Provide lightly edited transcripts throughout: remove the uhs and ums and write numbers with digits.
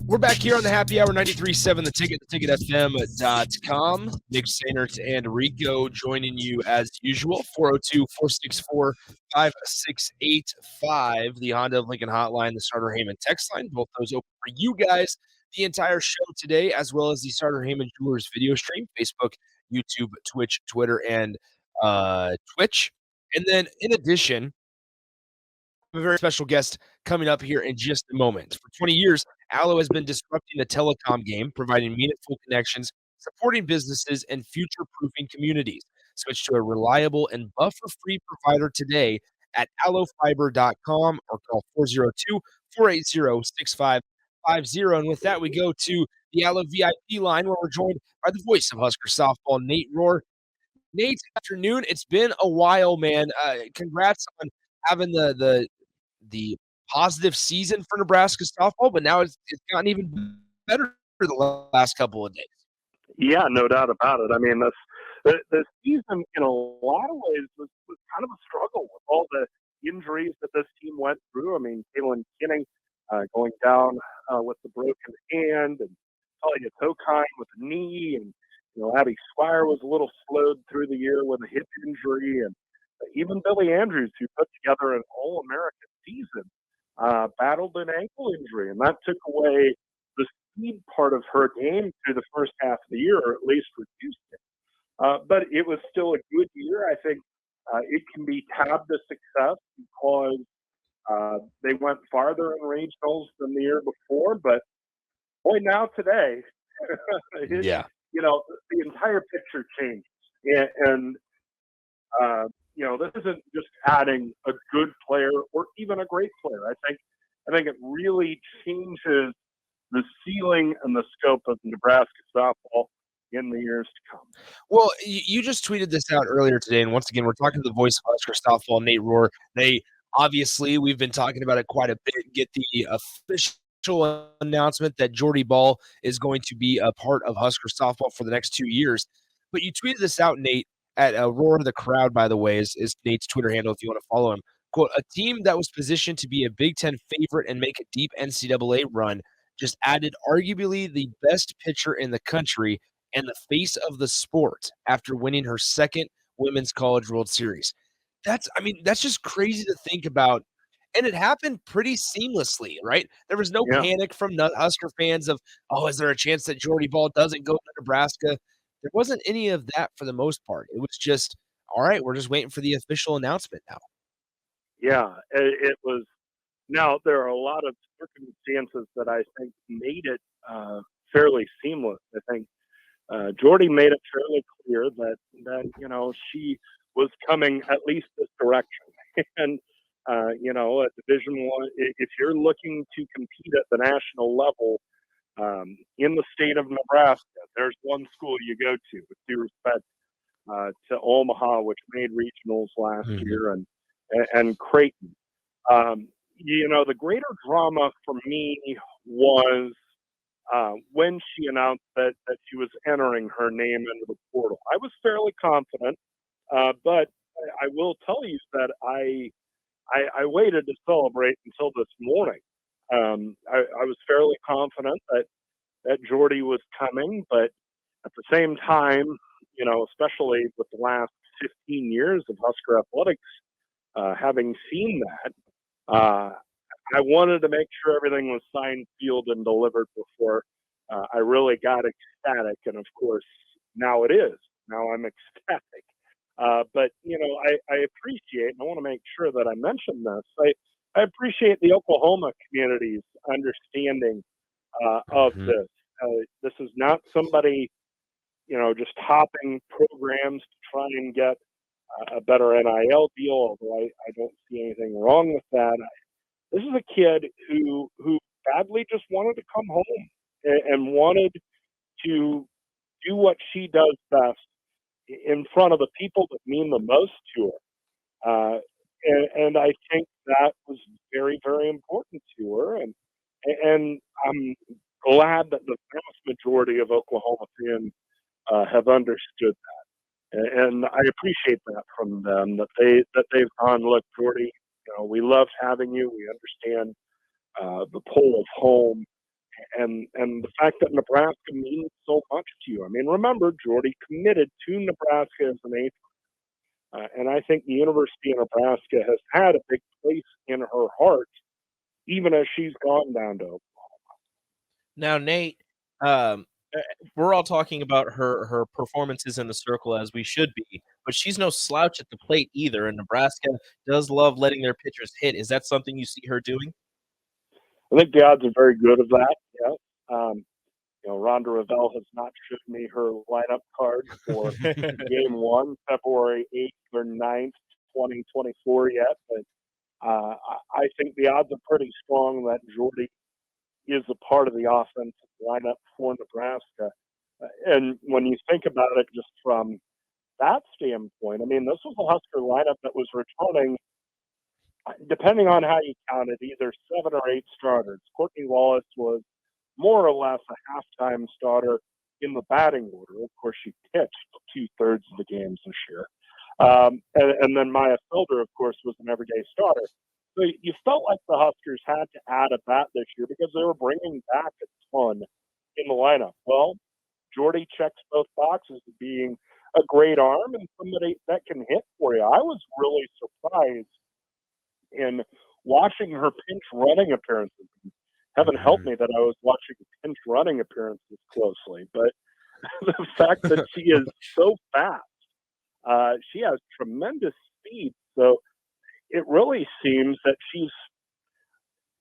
We're back here on the Happy Hour 93.7, The Ticket, theticketfm.com. Nick Sainert and Rico joining you as usual. 402-464-5685, the Honda of Lincoln hotline, the Starter Heyman text line. Both those open for you guys the entire show today, as well as the Starter Heyman Jewelers video stream, Facebook, YouTube, Twitch, Twitter, and Twitch. And then in addition, a very special guest coming up here in just a moment. For 20 years, Allo has been disrupting the telecom game, providing meaningful connections, supporting businesses, and future-proofing communities. Switch to a reliable and buffer-free provider today at allofiber.com or call 402-480-6550. And with that, we go to the Allo VIP line where we're joined by the voice of Husker softball, Nate Rohr. Nate, afternoon. It's been a while, man. Congrats on having the positive season for Nebraska softball, but now it's gotten even better for the last couple of days. Yeah, no doubt about it. I mean, the season in a lot of ways was kind of a struggle with all the injuries that this team went through. I mean, Kaylin Kinney going down with the broken hand, and Talia Tokine with a knee, and Abby Squire was a little slowed through the year with a hip injury, and even Billy Andrews, who put together an All-American season, battled an ankle injury, and that took away the speed part of her game through the first half of the year, or at least reduced it. But it was still a good year. I think it can be tabbed a success because they went farther in regionals than the year before. But boy, now today, Yeah, the entire picture changes, and this isn't just adding a good player or even a great player. I think it really changes the ceiling and the scope of Nebraska softball in the years to come. Well, you just tweeted this out earlier today, and once again, we're talking to the voice of Husker softball, Nate Rohr. They obviously, we've been talking about it quite a bit, get the official announcement that Jordy Bahl is going to be a part of Husker softball for the next 2 years. But you tweeted this out, Nate, at Roar to the Crowd, by the way, is Nate's Twitter handle if you want to follow him. Quote, a team that was positioned to be a Big Ten favorite and make a deep NCAA run just added arguably the best pitcher in the country and the face of the sport after winning her second Women's College World Series. That's just crazy to think about. And it happened pretty seamlessly, right? There was no panic from Husker fans of, is there a chance that Jordy Bahl doesn't go to Nebraska? There wasn't any of that for the most part. It was just, all right, we're just waiting for the official announcement now. Yeah, it was. Now, there are a lot of circumstances that I think made it fairly seamless. I think Jordy made it fairly clear that she was coming at least this direction. And, at Division I, if you're looking to compete at the national level in the state of Nebraska, there's one school you go to, with due respect to Omaha, which made regionals last year, and Creighton. The greater drama for me was when she announced that she was entering her name into the portal. I was fairly confident, but I will tell you that I waited to celebrate until this morning. I was fairly confident that Jordy was coming, but at the same time, especially with the last 15 years of Husker athletics, having seen that, I wanted to make sure everything was signed, sealed, and delivered before I really got ecstatic. And of course, now it is. Now I'm ecstatic. But I appreciate, and I want to make sure that I mention this. I appreciate the Oklahoma community's understanding of this. This is not somebody, just hopping programs to try and get a better NIL deal, although I don't see anything wrong with that. This is a kid who badly just wanted to come home and wanted to do what she does best in front of the people that mean the most to her. And I think that was very, very important to her. And I'm glad that the vast majority of Oklahoma fans have understood that. And I appreciate that from them, that they've gone, look, Jordy, we love having you. We understand the pull of home, and the fact that Nebraska means so much to you. I mean, remember, Jordy committed to Nebraska as an eighth. And I think the University of Nebraska has had a big place in her heart, even as she's gone down to Oklahoma. Now, Nate, we're all talking about her performances in the circle, as we should be, but she's no slouch at the plate either, and Nebraska does love letting their pitchers hit. Is that something you see her doing? I think the odds are very good of that, yeah. Rhonda Revelle has not shown me her lineup card for Game 1, February 8th or 9th, 2024 yet, but I think the odds are pretty strong that Jordy is a part of the offensive lineup for Nebraska. And when you think about it just from that standpoint, I mean, this was a Husker lineup that was returning, depending on how you count it, either 7 or 8 starters. Courtney Wallace was more or less a halftime starter in the batting order. Of course, she pitched 2/3 of the games this year. And then Maya Felder, of course, was an everyday starter. So you felt like the Huskers had to add a bat this year because they were bringing back a ton in the lineup. Well, Jordy checks both boxes of being a great arm and somebody that can hit for you. I was really surprised in watching her pinch running appearances. Heaven help me that I was watching pinch running appearances closely, but the fact that she is so fast, she has tremendous speed. So it really seems that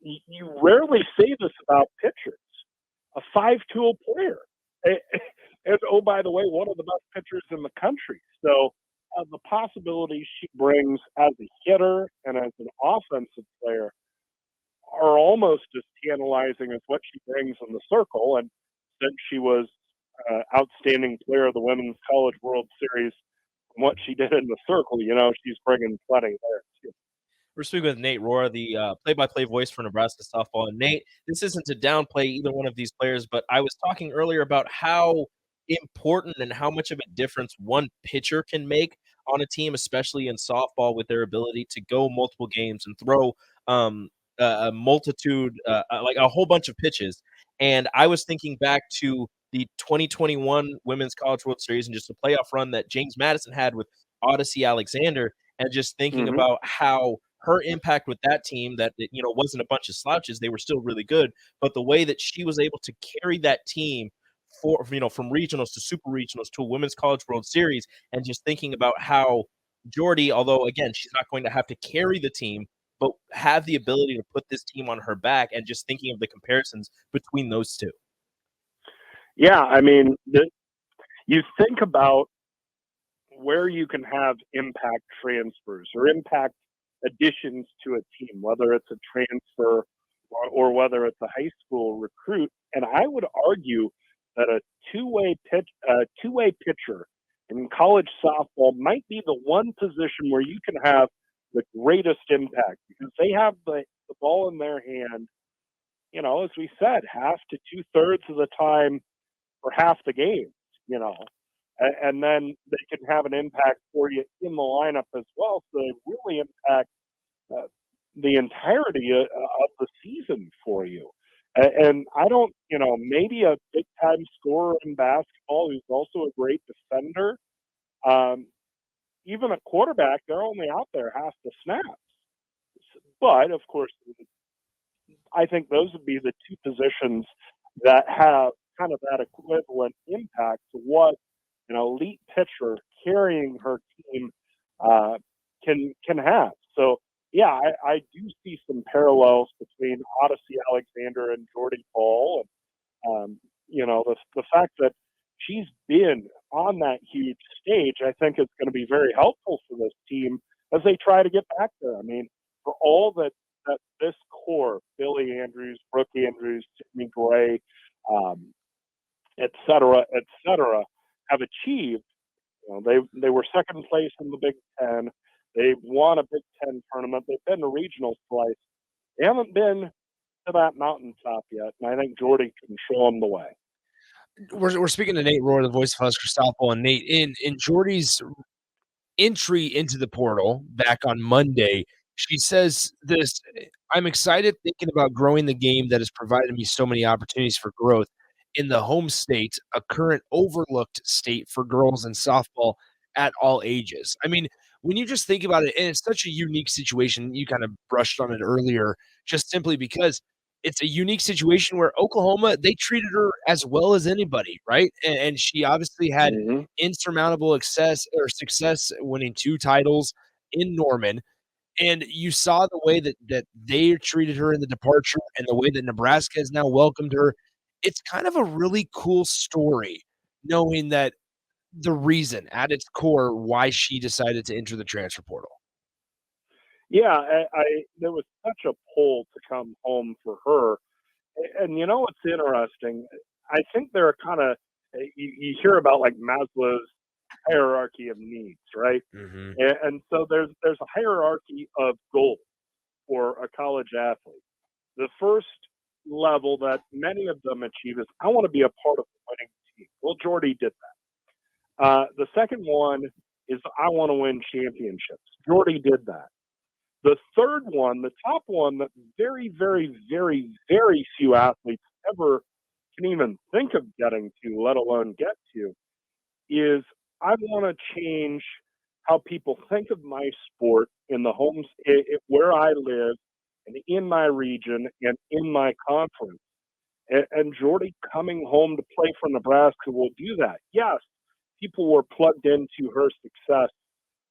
you rarely say this about pitchers, a 5-tool player. And oh, by the way, one of the best pitchers in the country. So the possibilities she brings as a hitter and as an offensive player are almost as tantalizing as what she brings in the circle. And since she was outstanding player of the Women's College World Series, from what she did in the circle, she's bringing plenty there too. We're speaking with Nate Rohr, the play-by-play voice for Nebraska Softball. And Nate, this isn't to downplay either one of these players, but I was talking earlier about how important and how much of a difference one pitcher can make on a team, especially in softball, with their ability to go multiple games and throw a multitude, like a whole bunch of pitches. And I was thinking back to the 2021 Women's College World Series and just a playoff run that James Madison had with Odyssey Alexander, and just thinking about how her impact with that team that wasn't a bunch of slouches. They were still really good, but the way that she was able to carry that team from regionals to super regionals to a Women's College World Series, and just thinking about how Jordy, although again she's not going to have to carry the team, but have the ability to put this team on her back, and just thinking of the comparisons between those two. Yeah, I mean, you think about where you can have impact transfers or impact additions to a team, whether it's a transfer or whether it's a high school recruit. And I would argue that a two-way pitcher in college softball might be the one position where you can have the greatest impact, because they have the ball in their hand, as we said, half to 2/3 of the time for half the game, and then they can have an impact for you in the lineup as well. So they really impact the entirety of the season for you. And I don't, maybe a big time scorer in basketball who's also a great defender. Even a quarterback, they're only out there half the snaps. But of course, I think those would be the two positions that have kind of that equivalent impact to what an elite pitcher carrying her team can have. So yeah, I do see some parallels between Odyssey Alexander and Jordy Bahl, and the fact that she's been on that huge stage, I think is going to be very helpful for this team as they try to get back there. I mean, for all that this core, Billy Andrews, Brooke Andrews, Sydney Gray, et cetera, have achieved. They were second place in the Big Ten. They won a Big Ten tournament. They've been to regionals twice. They haven't been to that mountaintop yet, and I think Jordy can show them the way. We're speaking to Nate Rohr, the voice of Husker Softball, and Nate, in Jordy's entry into the portal back on Monday, She says this, "I'm excited thinking about growing the game that has provided me so many opportunities for growth in the home state, a current overlooked state for girls in softball at all ages." I mean, when you just think about it, and it's such a unique situation, you kind of brushed on it earlier, just simply because it's a unique situation where Oklahoma, they treated her as well as anybody, right? And she obviously had Mm-hmm. insurmountable success winning 2 titles in Norman. And you saw the way that they treated her in the departure and the way that Nebraska has now welcomed her. It's kind of a really cool story knowing that the reason at its core why she decided to enter the transfer portal. Yeah, there was such a pull to come home for her. And you know what's interesting? I think there are kind of you hear about like Maslow's hierarchy of needs, right? Mhm. And so there's a hierarchy of goals for a college athlete. The first level that many of them achieve is I want to be a part of a winning team. Well, Jordy did that. The second one is I want to win championships. Jordy did that. The third one, the top one that very, very, very, very few athletes ever can even think of getting to, let alone get to, is I want to change how people think of my sport in the homes where I live and in my region and in my conference. And Jordy coming home to play for Nebraska will do that. Yes, people were plugged into her success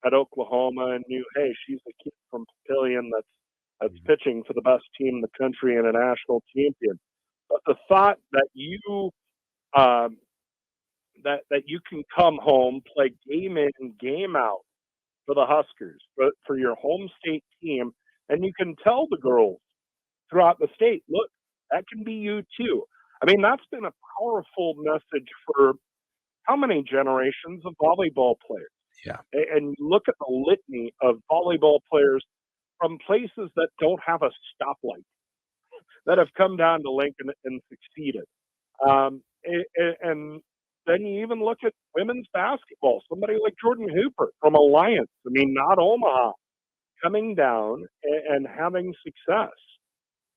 at Oklahoma and knew, hey, she's a kid from Papillion that's pitching for the best team in the country and a national champion. But the thought that um, that you can come home, play game in, game out for the Huskers, for your home state team, and you can tell the girls throughout the state, look, that can be you too. I mean, that's been a powerful message for how many generations of volleyball players? Yeah. And you look at the litany of volleyball players from places that don't have a stoplight that have come down to Lincoln and succeeded. And then you even look at women's basketball, somebody like Jordan Hooper from Alliance, I mean, not Omaha, coming down and having success.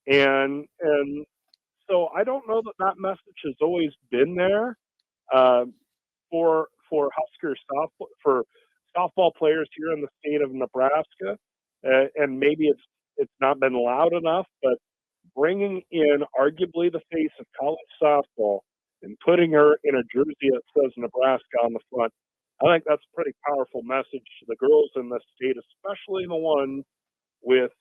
And so I don't know that message has always been there for Husker softball for softball players here in the state of Nebraska, and maybe it's not been loud enough, but bringing in arguably the face of college softball and putting her in a jersey that says Nebraska on the front, I think that's a pretty powerful message to the girls in the state, especially the ones with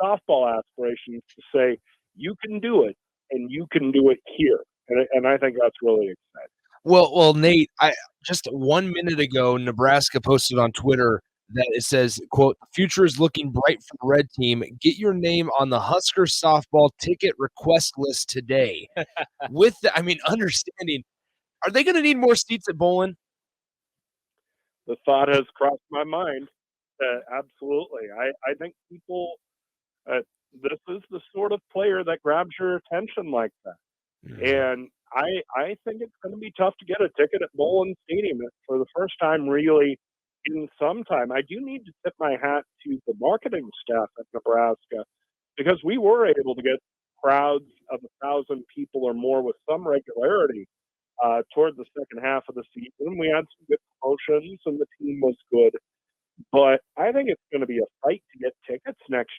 softball aspirations, to say you can do it and you can do it here, and I think that's really exciting. Well, Nate, I just 1 minute ago, Nebraska posted on Twitter that it says, quote, "The future is looking bright for the red team. Get your name on the Husker softball ticket request list today." With the, I mean, understanding, are they going to need more seats at Bowling? The thought has crossed my mind. Absolutely. I think people, this is the sort of player that grabs your attention like that. And I think it's going to be tough to get a ticket at Bowling Stadium for the first time really in some time. I do need to tip my hat to the marketing staff at Nebraska because we were able to get crowds of 1,000 people or more with some regularity toward the second half of the season. We had some good promotions and the team was good. But I think it's going to be a fight to get tickets next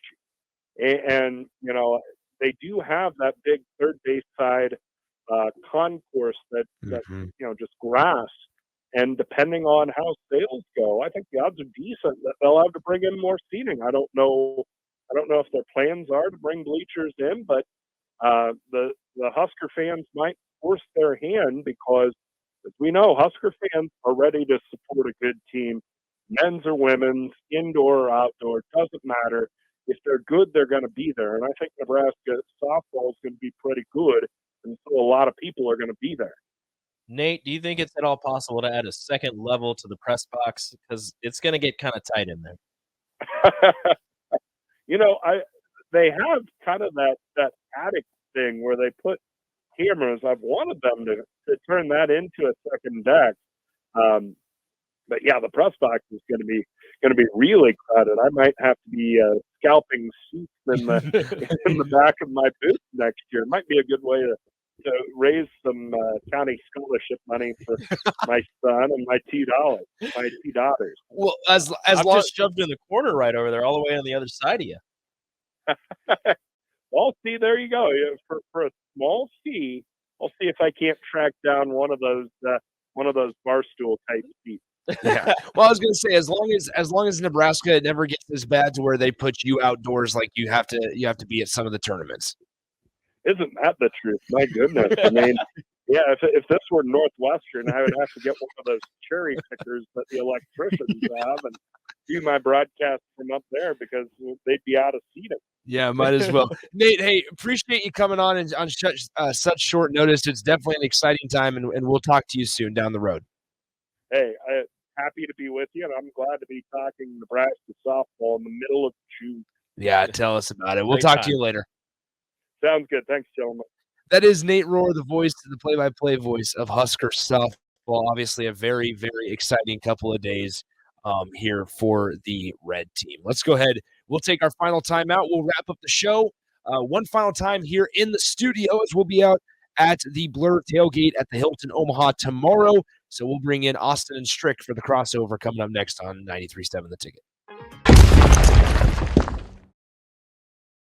year. And you know, they do have that big third base side concourse that you know, just grass. And depending on how sales go, I think the odds are decent that they'll have to bring in more seating. I don't know if their plans are to bring bleachers in, but the Husker fans might force their hand because, as we know, Husker fans are ready to support a good team, men's or women's, indoor or outdoor, doesn't matter. If they're good, they're going to be there. And I think Nebraska softball is going to be pretty good, and so a lot of people are going to be there. Nate, do you think it's at all possible to add a second level to the press box? Because it's going to get kind of tight in there. You know, they have kind of that attic thing where they put cameras. I've wanted them to turn that into a second deck. yeah, the press box is going to be really crowded. I might have to be scalping seats in the back of my booth next year. It might be a good way to raise some county scholarship money for my son and my two daughters. Well, as I'm long just shoved in the corner right over there, all the way on the other side of you. Well, see, there you go. For a small fee, I'll see if I can't track down one of those barstool type seats. yeah. Well, I was going to say, as long as Nebraska never gets as bad to where they put you outdoors, like you have to be at some of the tournaments. Isn't that the truth? My goodness. I mean, yeah, if this were Northwestern, I would have to get one of those cherry pickers that the electricians have and do my broadcast from up there because they'd be out of seating. Yeah, might as well. Nate, hey, appreciate you coming on and on such short notice. It's definitely an exciting time, and we'll talk to you soon down the road. Hey, I'm happy to be with you, and I'm glad to be talking Nebraska softball in the middle of June. Yeah, tell us about it. We'll talk to you later. Sounds good. Thanks, gentlemen. That is Nate Rohr, the play-by-play voice of Huskers softball. Obviously, a very, very exciting couple of days here for the red team. Let's go ahead. We'll take our final timeout. We'll wrap up the show one final time here in the studio as we'll be out at the Blur tailgate at the Hilton Omaha tomorrow. So we'll bring in Austin and Strick for the crossover coming up next on 93.7 The Ticket.